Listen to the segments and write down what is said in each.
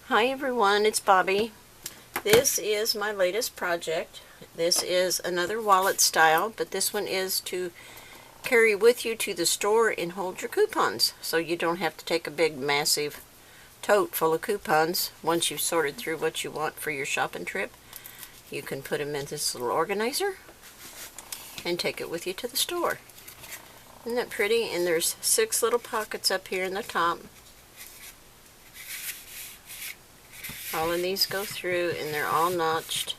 Hi everyone, it's Bobby. This is my latest project. This is another wallet style, but this one is to carry with you to the store and hold your coupons, so you don't have to take a big massive tote full of coupons. Once you've sorted through what you want for your shopping trip, you can put them in this little organizer and take it with you to the store. Isn't that pretty? And there's 6 little pockets up here in the top. All of these go through and they're all notched.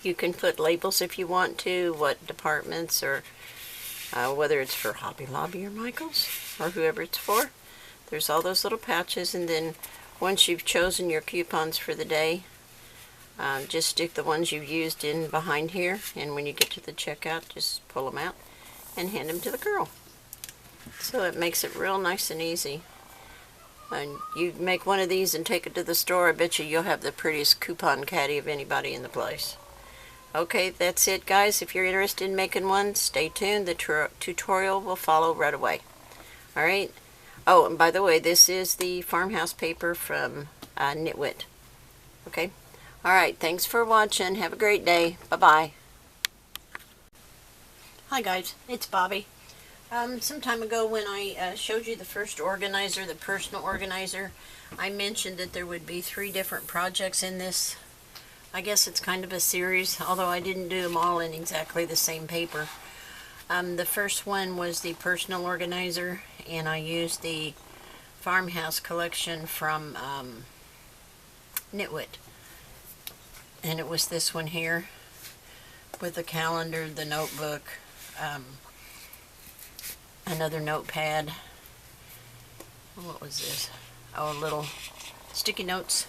You can put labels if you want to, what departments, or whether it's for Hobby Lobby or Michael's or whoever it's for. There's all those little pouches, and then once you've chosen your coupons for the day, just stick the ones you've used in behind here, and when you get to the checkout, just pull them out and hand them to the girl. So it makes it real nice and easy. And you make one of these and take it to the store, I bet you'll have the prettiest coupon caddy of anybody in the place. Okay, that's it guys. If you're interested in making one, stay tuned. The tutorial will follow right away. Alright. Oh, and by the way, this is the farmhouse paper from Nitwit. Okay. Alright, thanks for watching. Have a great day. Bye-bye. Hi guys, it's Bobby. Some time ago when I showed you the first organizer, the personal organizer, I mentioned that there would be 3 different projects in this. I guess it's kind of a series, although I didn't do them all in exactly the same paper. The first one was the personal organizer, and I used the farmhouse collection from Nitwit. And it was this one here with the calendar, the notebook, another notepad. What was this? Oh, little sticky notes.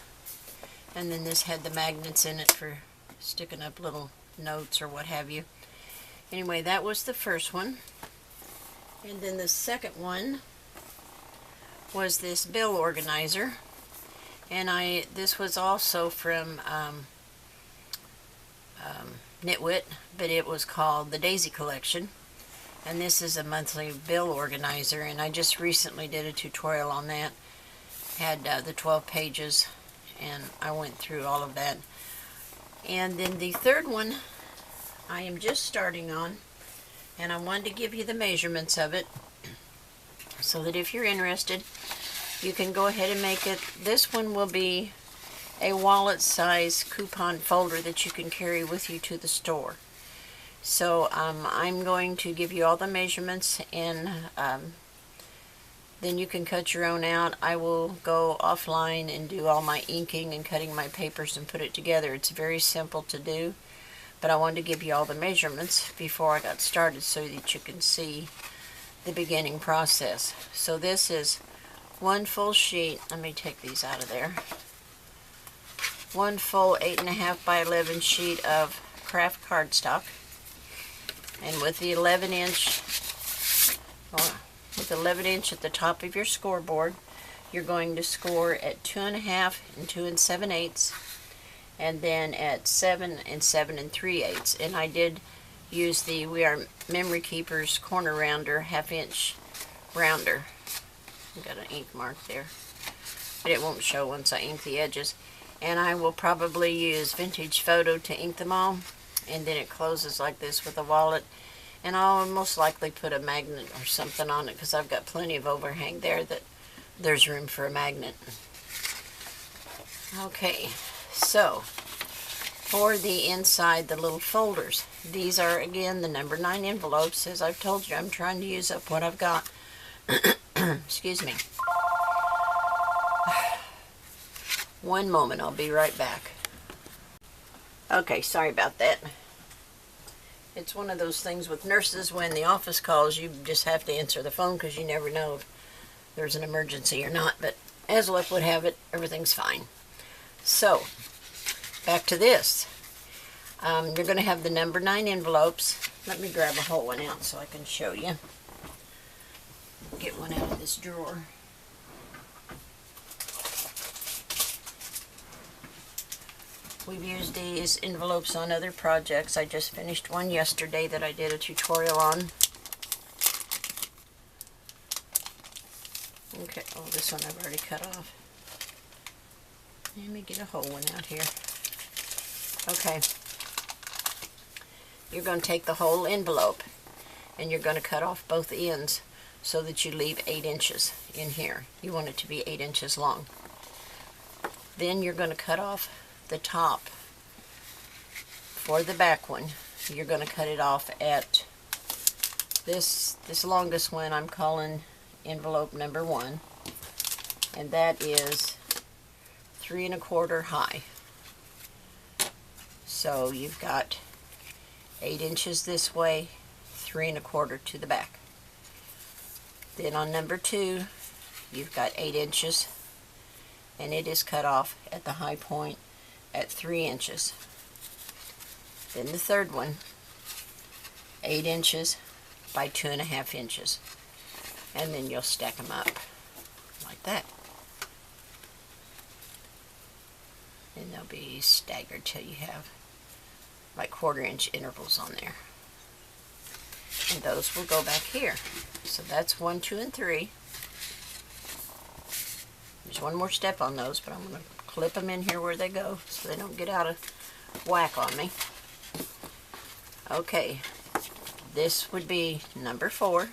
And then this had the magnets in it for sticking up little notes or what have you. Anyway, that was the first one. And then the second one was this bill organizer. And this was also from Nitwit, but it was called the Daisy Collection. And this is a monthly bill organizer, and I just recently did a tutorial on that. Had the 12 pages, and I went through all of that. And then the third one I am just starting on, and I wanted to give you the measurements of it so that if you're interested, you can go ahead and make it. This one will be a wallet size coupon folder that you can carry with you to the store. So I'm going to give you all the measurements, and then you can cut your own out. I will go offline and do all my inking and cutting my papers and put it together. It's very simple to do, but I wanted to give you all the measurements before I got started so that you can see the beginning process. So this is one full sheet. Let me take these out of there. One full 8.5 by 11 sheet of craft cardstock. And with the 11 inch at the top of your scoreboard, you're going to score at 2.5 and 2 7/8, and then at 7 and 7 3/8. And I did use the We Are Memory Keepers corner rounder, 1/2 inch rounder. I've got an ink mark there, but it won't show once I ink the edges. And I will probably use Vintage Photo to ink them all. And then it closes like this with a wallet, and I'll most likely put a magnet or something on it because I've got plenty of overhang there that there's room for a magnet. Okay, so for the inside, the little folders, these are again the number 9 envelopes. As I've told you, I'm trying to use up what I've got. Excuse me. One moment, I'll be right back. Okay, sorry about that. It's one of those things with nurses, when the office calls, you just have to answer the phone because you never know if there's an emergency or not. But as luck would have it, everything's fine. So, back to this. You're going to have the number 9 envelopes. Let me grab a whole one out so I can show you. Get one out of this drawer. We've used these envelopes on other projects. I just finished one yesterday that I did a tutorial on. Okay, oh, this one I've already cut off. Let me get a whole one out here. Okay. You're going to take the whole envelope and you're going to cut off both ends so that you leave 8 inches in here. You want it to be 8 inches long. Then you're going to cut off the top. For the back one, you're going to cut it off at this longest one I'm calling envelope number 1, and that is 3 1/4 high. So you've got 8 inches this way, 3 1/4 to the back. Then on number 2, you've got 8 inches, and it is cut off at the high point at 3 inches. Then the third one, 8 inches by 2.5 inches. And then you'll stack them up like that. And they'll be staggered till you have like 1/4 inch intervals on there. And those will go back here. So that's 1, 2, and 3. There's one more step on those, but I'm going to clip them in here where they go so they don't get out of whack on me. Okay, this would be number 4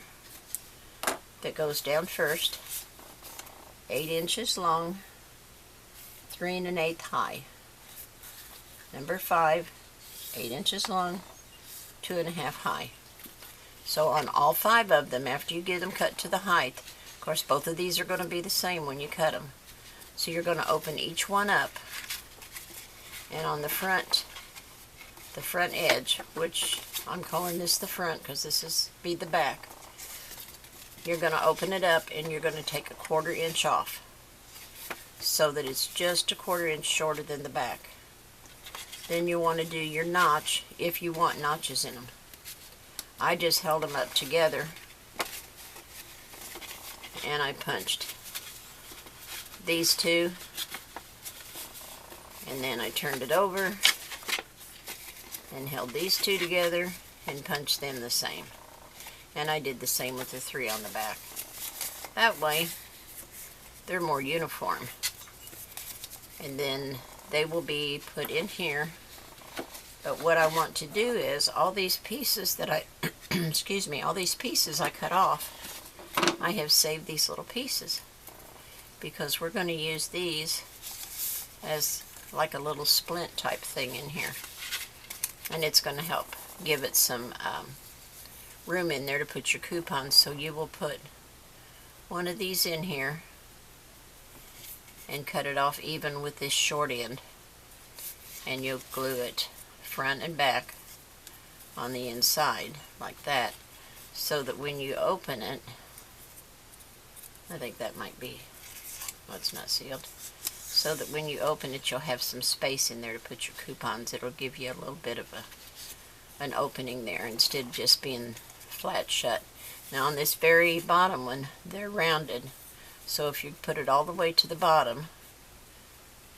that goes down first, 8 inches long, 3 1/8 high. Number 5, 8 inches long, 2 1/2 high. So on all 5 of them, after you get them cut to the height, of course both of these are going to be the same when you cut them. So you're going to open each one up, and on the front edge, which I'm calling this the front because this is be the back, you're going to open it up and you're going to take a 1/4 inch off so that it's just a 1/4 inch shorter than the back. Then you want to do your notch if you want notches in them. I just held them up together and I punched these 2, and then I turned it over and held these 2 together and punched them the same. And I did the same with the 3 on the back. That way they're more uniform. And then they will be put in here. But what I want to do is all these pieces that I excuse me, all these pieces I cut off, I have saved these little pieces because we're going to use these as like a little splint type thing in here. And it's going to help give it some room in there to put your coupons. So you will put one of these in here and cut it off even with this short end, and you'll glue it front and back on the inside like that, so that when you open it, I think that might be, well, it's not sealed, so that when you open it you'll have some space in there to put your coupons. It'll give you a little bit of an opening there instead of just being flat shut. Now on this very bottom one, they're rounded, so if you put it all the way to the bottom,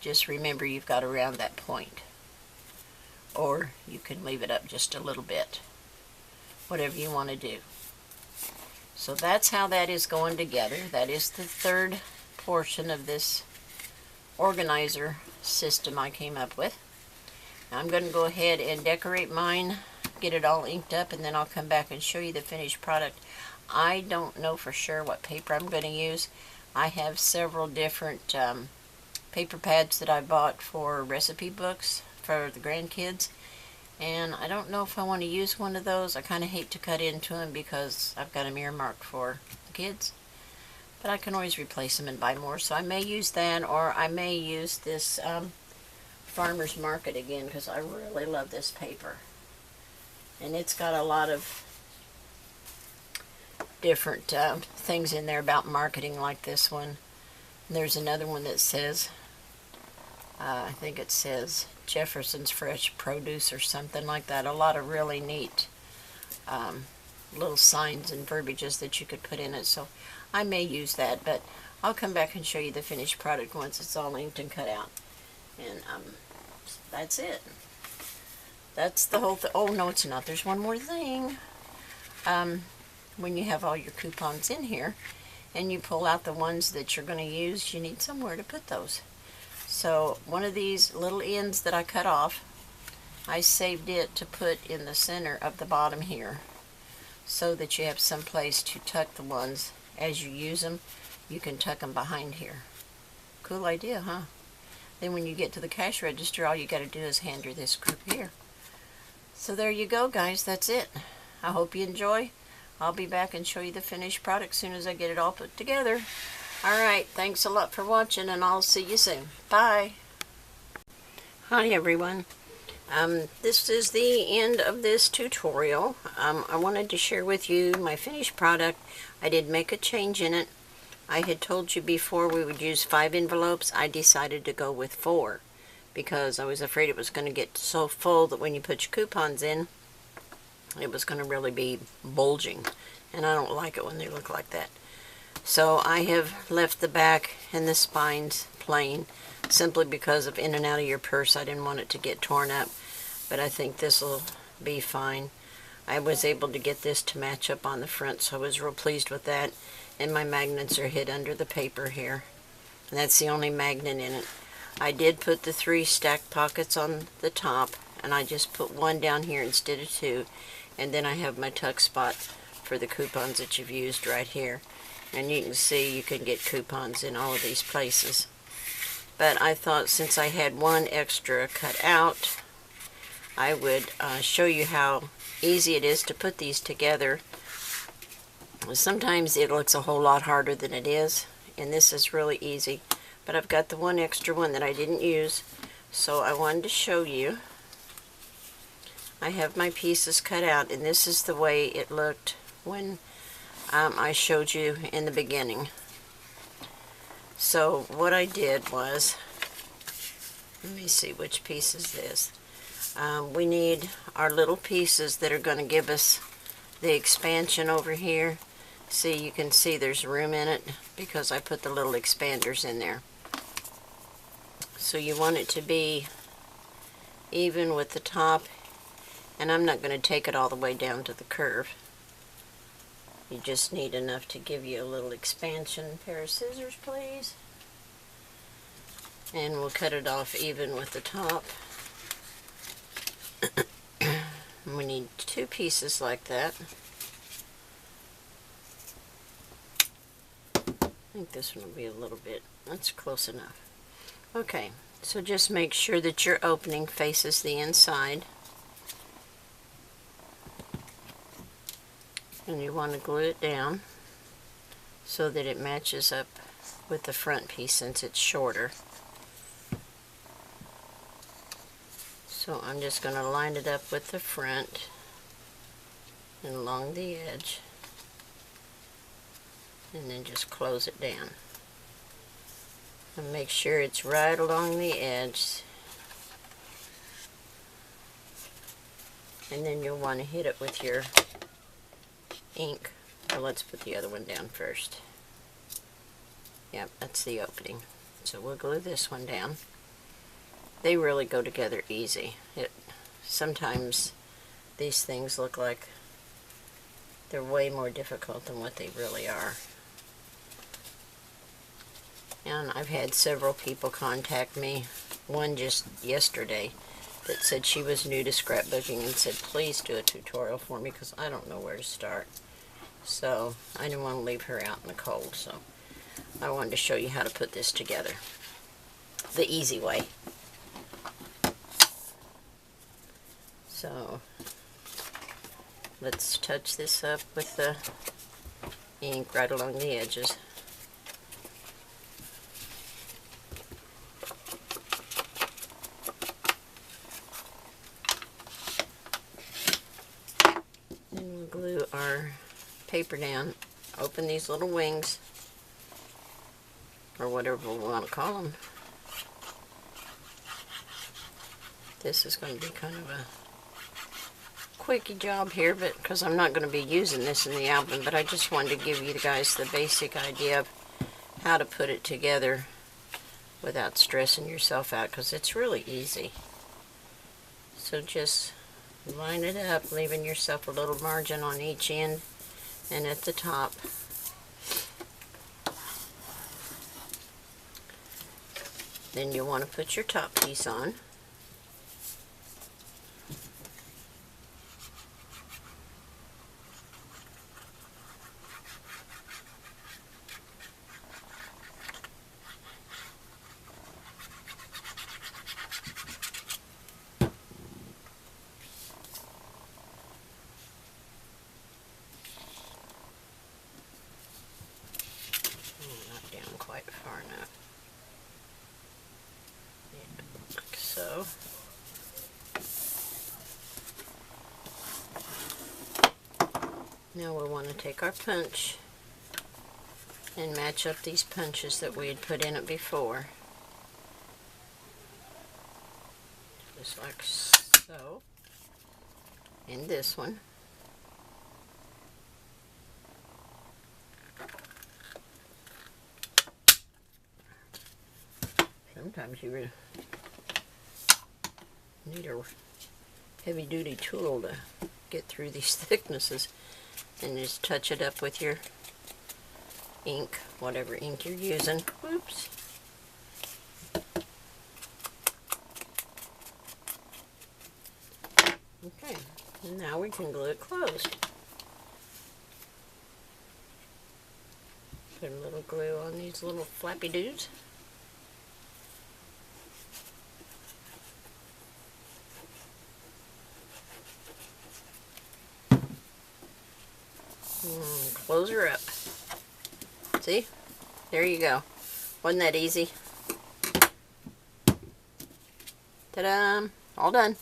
just remember you've got to round that point. Or you can leave it up just a little bit, whatever you want to do. So that's how that is going together. That is the third portion of this organizer system I came up with. Now I'm going to go ahead and decorate mine, get it all inked up, and then I'll come back and show you the finished product. I don't know for sure what paper I'm going to use. I have several different paper pads that I bought for recipe books for the grandkids, and I don't know if I want to use one of those. I kind of hate to cut into them because I've got them earmarked for the kids, but I can always replace them and buy more. So I may use that, or I may use this Farmer's Market again because I really love this paper, and it's got a lot of different things in there about marketing, like this one. And there's another one that says, I think it says Jefferson's Fresh Produce or something like that. A lot of really neat little signs and verbiages that you could put in it. So I may use that, but I'll come back and show you the finished product once it's all inked and cut out. And that's it. That's the whole thing. Oh, no, it's not. There's one more thing. When you have all your coupons in here, and you pull out the ones that you're going to use, you need somewhere to put those. So one of these little ends that I cut off, I saved it to put in the center of the bottom here, so that you have some place to tuck the ones as you use them. You can tuck them behind here. Cool idea, huh? Then when you get to the cash register, all you got to do is hand her this group here. So there you go, guys. That's it. I hope you enjoy. I'll be back and show you the finished product as soon as I get it all put together. Alright, thanks a lot for watching, and I'll see you soon. Bye. Hi everyone. This is the end of this tutorial. I wanted to share with you my finished product. I did make a change in it. I had told you before we would use 5 envelopes. I decided to go with 4 because I was afraid it was going to get so full that when you put your coupons in, it was going to really be bulging, and I don't like it when they look like that. So I have left the back and the spines plain, simply because of in and out of your purse. I didn't want it to get torn up, but I think this will be fine. I was able to get this to match up on the front, so I was real pleased with that. And my magnets are hid under the paper here, and that's the only magnet in it. I did put the 3 stacked pockets on the top, and I just put 1 down here instead of 2, and then I have my tuck spot for the coupons that you've used right here. And you can see you can get coupons in all of these places. But I thought since I had 1 extra cut out, I would show you how easy it is to put these together. Sometimes it looks a whole lot harder than it is, and this is really easy. But I've got the 1 extra one that I didn't use, so I wanted to show you. I have my pieces cut out, and this is the way it looked when I showed you in the beginning. So what I did was, let me see which piece is this. We need our little pieces that are going to give us the expansion over here. See, you can see there's room in it because I put the little expanders in there. So you want it to be even with the top, and I'm not going to take it all the way down to the curve. You just need enough to give you a little expansion. Pair of scissors, please. And we'll cut it off even with the top. We need 2 pieces like that. I think this one will be a little bit, that's close enough. Okay, so just make sure that your opening faces the inside. And you want to glue it down so that it matches up with the front piece since it's shorter. So I'm just going to line it up with the front and along the edge, and then just close it down. And make sure it's right along the edge. And then you'll want to hit it with your ink. Well, let's put the other one down first. Yep, that's the opening. So we'll glue this one down. They really go together easy. Sometimes these things look like they're way more difficult than what they really are. And I've had several people contact me, one just yesterday, that said she was new to scrapbooking and said, please do a tutorial for me because I don't know where to start. So I didn't want to leave her out in the cold, so I wanted to show you how to put this together the easy way. So let's touch this up with the ink right along the edges. Then we'll glue our paper down, open these little wings, or whatever we want to call them. This is going to be kind of a quickie job here, but because I'm not going to be using this in the album, but I just wanted to give you guys the basic idea of how to put it together without stressing yourself out, because it's really easy. So just line it up, leaving yourself a little margin on each end and at the top. Then you'll want to put your top piece on. Not down quite far enough. Yeah, like so. Now we'll want to take our punch and match up these punches that we had put in it before. Just like so. And this one. Sometimes you really need a heavy-duty tool to get through these thicknesses, and just touch it up with your ink, whatever ink you're using. Whoops. Okay, and now we can glue it closed. Put a little glue on these little flappy dudes. Close her up. See? There you go. Wasn't that easy? Ta-da! All done.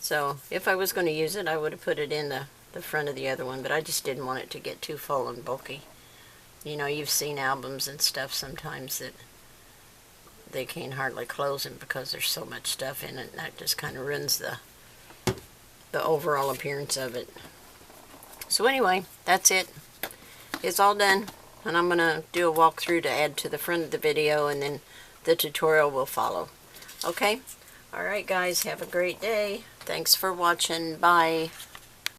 So, if I was going to use it, I would have put it in the front of the other one, but I just didn't want it to get too full and bulky. You know, you've seen albums and stuff sometimes that they can't hardly close them because there's so much stuff in it, and that just kind of ruins the overall appearance of it. So anyway, that's it. It's all done, and I'm going to do a walkthrough to add to the front of the video, and then the tutorial will follow. Okay? Alright guys, have a great day. Thanks for watching. Bye.